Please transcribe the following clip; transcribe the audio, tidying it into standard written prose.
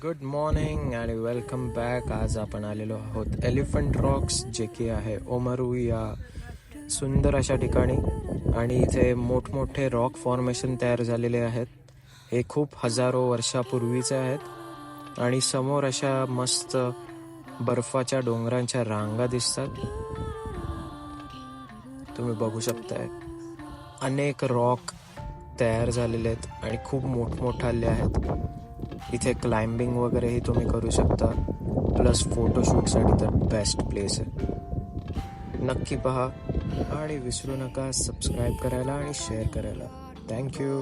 Good morning आणि welcome back. आज आपण आलेलो आहोत एलिफंट रॉक्स, जे की आहे ओमरू या सुंदर अशा ठिकाणी. आणि इथे मोठमोठे रॉक फॉर्मेशन तयार झालेले आहेत. हे खूप हजारो वर्षापूर्वीचे आहेत आणि समोर अशा मस्त बर्फाच्या डोंगरांच्या रांगा दिसतात. तुम्ही बघू शकताय अनेक रॉक तयार झालेले आहेत आणि खूप मोठमोठाले आहेत. इथे क्लाइम्बिंग वगैरेही तुम्ही करू शकता, प्लस फोटोशूटसाठी तर बेस्ट प्लेस आहे. नक्की पहा आणि विसरू नका सबस्क्राईब करायला आणि शेअर करायला. थँक्यू.